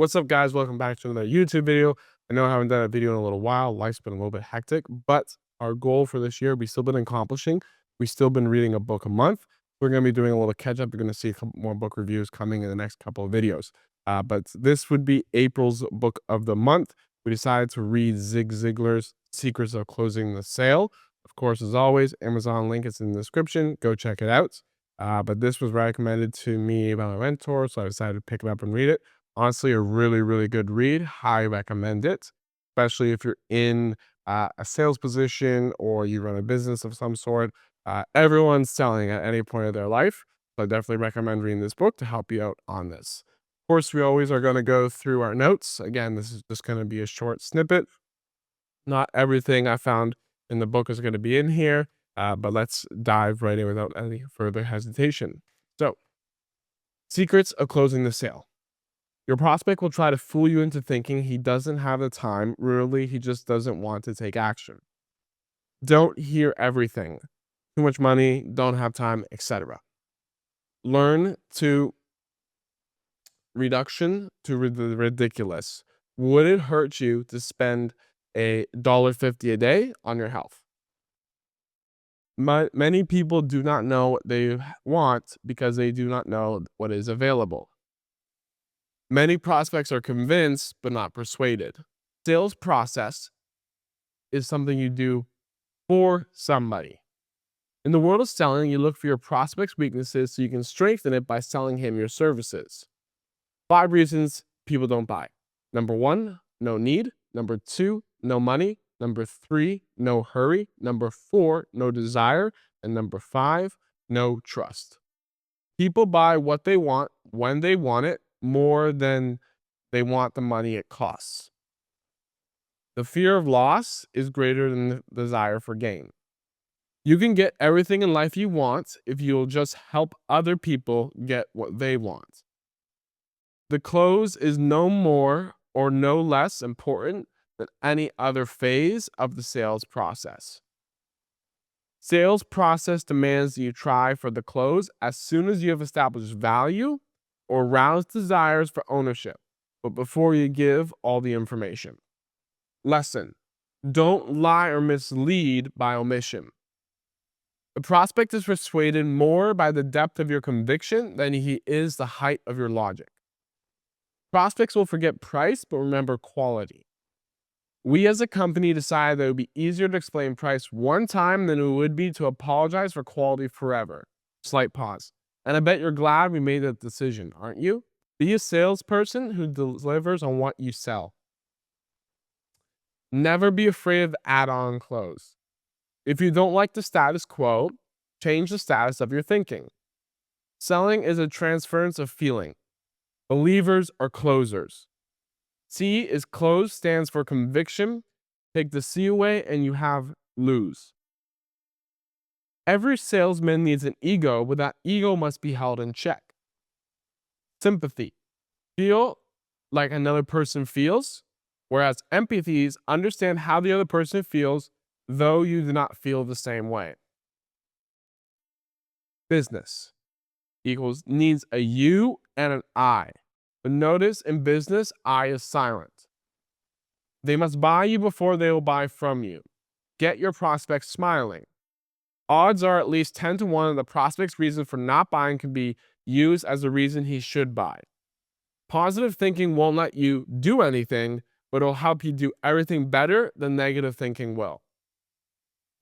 What's up, guys? Welcome back to another YouTube video. I know I haven't done a video in a little while. Life's been a little bit hectic, but our goal for this year, we've still been accomplishing. We've still been reading a book a month. We're going to be doing a little catch up. You're going to see a couple more book reviews coming in the next couple of videos. But this would be April's book of the month. We decided to read Zig Ziglar's Secrets of Closing the Sale. Of course, as always, Amazon link is in the description. Go check it out. But this was recommended to me by my mentor, so I decided to pick it up and read it. Honestly, a really, really good read. Highly recommend it, especially if you're in a sales position or you run a business of some sort. Everyone's selling at any point of their life. So I definitely recommend reading this book to help you out on this. Of course, we always are going to go through our notes. Again, this is just going to be a short snippet. Not everything I found in the book is going to be in here, but let's dive right in without any further hesitation. So, secrets of closing the sale. Your prospect will try to fool you into thinking he doesn't have the time. Really, he just doesn't want to take action. Don't hear everything. Too much money, don't have time, etc. Learn to reduction to the ridiculous. Would it hurt you to spend $1.50 a day on your health? Many people do not know what they want because they do not know what is available. Many prospects are convinced but not persuaded. Sales process is something you do for somebody. In the world of selling, you look for your prospect's weaknesses so you can strengthen it by selling him your services. 5 reasons people don't buy. Number 1, no need. Number 2, no money. Number 3, no hurry. Number 4, no desire. And number 5, no trust. People buy what they want when they want it, more than they want the money it costs. The fear of loss is greater than the desire for gain. You can get everything in life you want if you'll just help other people get what they want. The close is no more or no less important than any other phase of the sales process. Sales process demands that you try for the close as soon as you have established value or rouse desires for ownership, but before you give all the information. Lesson: don't lie or mislead by omission. The prospect is persuaded more by the depth of your conviction than he is the height of your logic. Prospects will forget price, but remember quality. We as a company decided that it would be easier to explain price one time than it would be to apologize for quality forever. Slight pause. And I bet you're glad we made that decision, aren't you? Be a salesperson who delivers on what you sell. Never be afraid of add-on close. If you don't like the status quo, change the status of your thinking. Selling is a transference of feeling. Believers are closers. C is close, stands for conviction. Take the C away and you have lose. Every salesman needs an ego, but that ego must be held in check. Sympathy. Feel like another person feels, whereas empathy is understand how the other person feels, though you do not feel the same way. Business equals needs a U and an I. But notice in business, I is silent. They must buy you before they will buy from you. Get your prospects smiling. Odds are at least 10 to 1 that the prospect's reason for not buying can be used as a reason he should buy. Positive thinking won't let you do anything, but it'll help you do everything better than negative thinking will.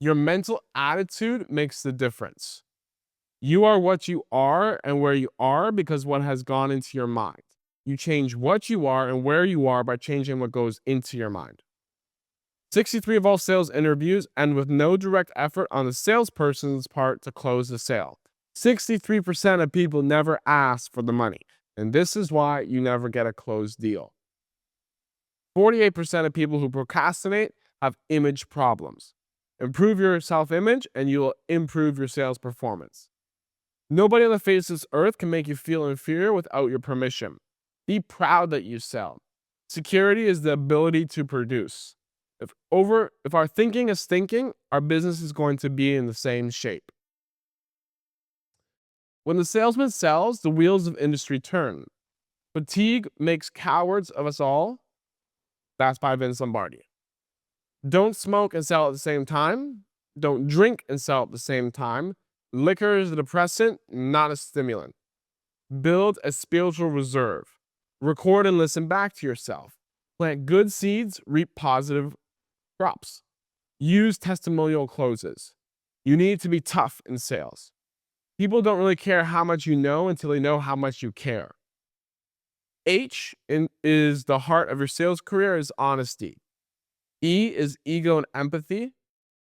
Your mental attitude makes the difference. You are what you are and where you are because what has gone into your mind. You change what you are and where you are by changing what goes into your mind. 63 of all sales interviews end with no direct effort on the salesperson's part to close the sale. 63% of people never ask for the money, and this is why you never get a closed deal. 48% of people who procrastinate have image problems. Improve your self-image and you will improve your sales performance. Nobody on the face of this earth can make you feel inferior without your permission. Be proud that you sell. Security is the ability to produce. If our thinking is thinking, our business is going to be in the same shape. When the salesman sells, the wheels of industry turn. Fatigue makes cowards of us all. That's by Vince Lombardi. Don't smoke and sell at the same time. Don't drink and sell at the same time. Liquor is a depressant, not a stimulant. Build a spiritual reserve. Record and listen back to yourself. Plant good seeds, reap positive crops. Use testimonial closes. You need to be tough in sales. People don't really care how much you know until they know how much you care. Is the heart of your sales career is honesty. E is ego and empathy.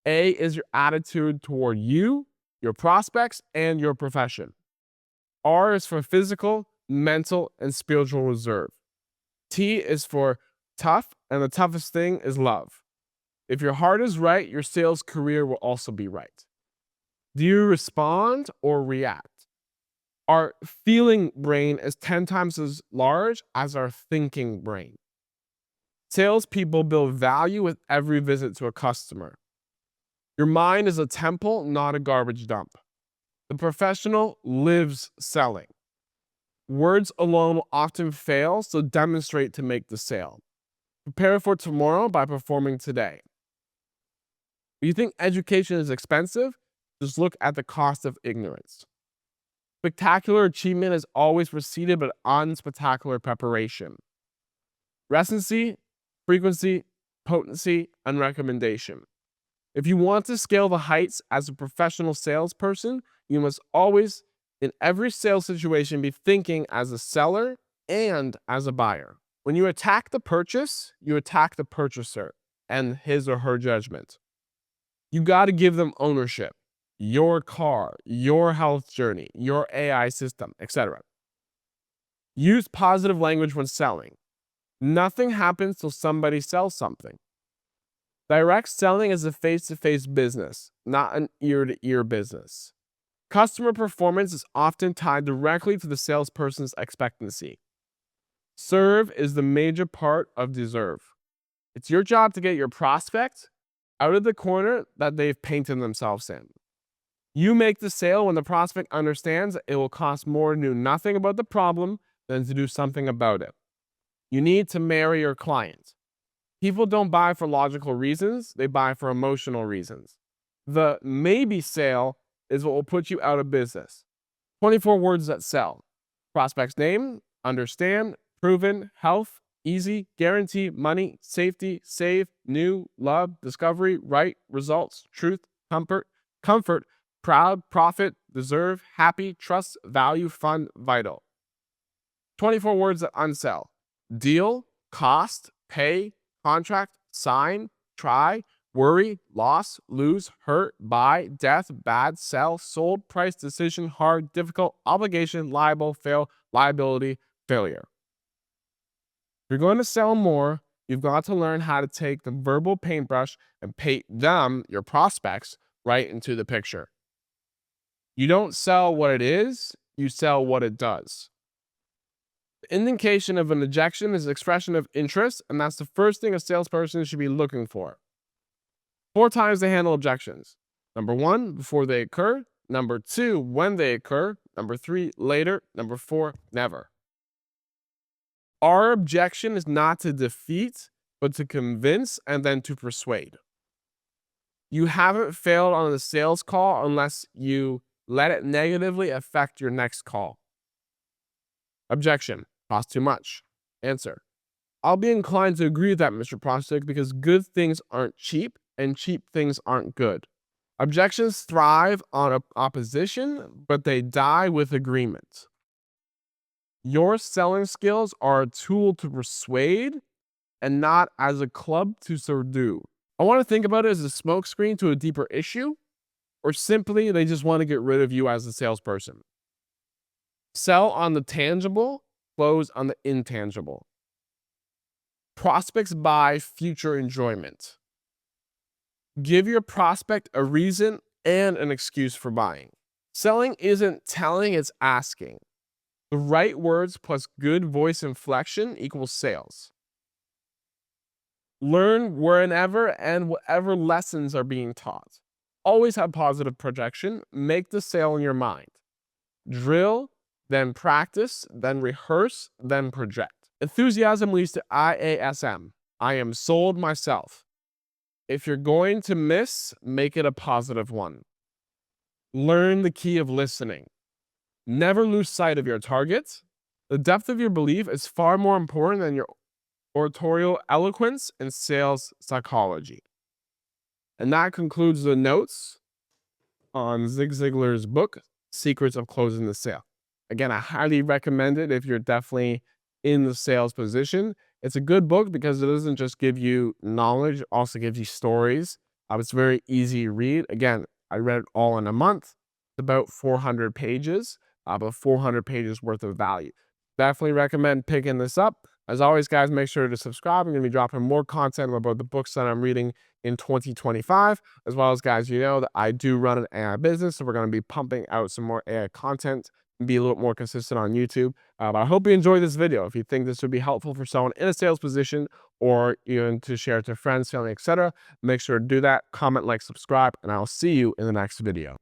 A is your attitude toward you, your prospects, and your profession. R is for physical, mental, and spiritual reserve. T is for tough, and the toughest thing is love. If your heart is right, your sales career will also be right. Do you respond or react? Our feeling brain is 10 times as large as our thinking brain. Salespeople build value with every visit to a customer. Your mind is a temple, not a garbage dump. The professional lives selling. Words alone will often fail, so demonstrate to make the sale. Prepare for tomorrow by performing today. If you think education is expensive, just look at the cost of ignorance. Spectacular achievement is always preceded by unspectacular preparation. Recency, frequency, potency, and recommendation. If you want to scale the heights as a professional salesperson, you must always, in every sales situation, be thinking as a seller and as a buyer. When you attack the purchase, you attack the purchaser and his or her judgment. You got to give them ownership. Your car, your health journey, your AI system, etc. Use positive language when selling. Nothing happens till somebody sells something. Direct selling is a face-to-face business, not an ear-to-ear business. Customer performance is often tied directly to the salesperson's expectancy. Serve is the major part of deserve. It's your job to get your prospect out of the corner that they've painted themselves in. You make the sale when the prospect understands that it will cost more to do nothing about the problem than to do something about it. You need to marry your client. People don't buy for logical reasons, they buy for emotional reasons. The maybe sale is what will put you out of business. 24 words that sell. Prospect's name, understand, proven, health, easy, guarantee, money, safety, save, new, love, discovery, right, results, truth, comfort, proud, profit, deserve, happy, trust, value, fun, vital. 24 words that unsell. Deal, cost, pay, contract, sign, try, worry, loss, lose, hurt, buy, death, bad, sell, sold, price, decision, hard, difficult, obligation, liable, fail, liability, failure. If you're going to sell more, you've got to learn how to take the verbal paintbrush and paint them, your prospects, right into the picture. You don't sell what it is, you sell what it does. The indication of an objection is expression of interest, and that's the first thing a salesperson should be looking for. 4 times they handle objections. Number 1, before they occur. Number 2, when they occur. Number 3, later. Number 4, never. Our objection is not to defeat, but to convince and then to persuade. You haven't failed on the sales call unless you let it negatively affect your next call. Objection. Cost too much. Answer. I'll be inclined to agree with that, Mr. Prospect, because good things aren't cheap and cheap things aren't good. Objections thrive on opposition, but they die with agreement. Your selling skills are a tool to persuade and not as a club to subdue. I want to think about it as a smokescreen to a deeper issue, or simply they just want to get rid of you as a salesperson. Sell on the tangible, close on the intangible. Prospects buy future enjoyment. Give your prospect a reason and an excuse for buying. Selling isn't telling, it's asking. The right words plus good voice inflection equals sales. Learn whenever and whatever lessons are being taught. Always have positive projection. Make the sale in your mind. Drill, then practice, then rehearse, then project. Enthusiasm leads to IASM. I am sold myself. If you're going to miss, make it a positive one. Learn the key of listening. Never lose sight of your targets. The depth of your belief is far more important than your oratorial eloquence in sales psychology. And that concludes the notes on Zig Ziglar's book, Secrets of Closing the Sale. Again, I highly recommend it if you're definitely in the sales position. It's a good book because it doesn't just give you knowledge, it also gives you stories. It's very easy to read. Again, I read it all in a month. It's about 400 pages, but 400 pages worth of value. Definitely recommend picking this up. As always, guys, make sure to subscribe. I'm going to be dropping more content about the books that I'm reading in 2025, as well as, guys, you know that I do run an AI business, so we're going to be pumping out some more AI content and be a little more consistent on YouTube. But I hope you enjoyed this video. If you think this would be helpful for someone in a sales position or even to share to friends, family, etc., make sure to do that. Comment, like, subscribe, and I'll see you in the next video.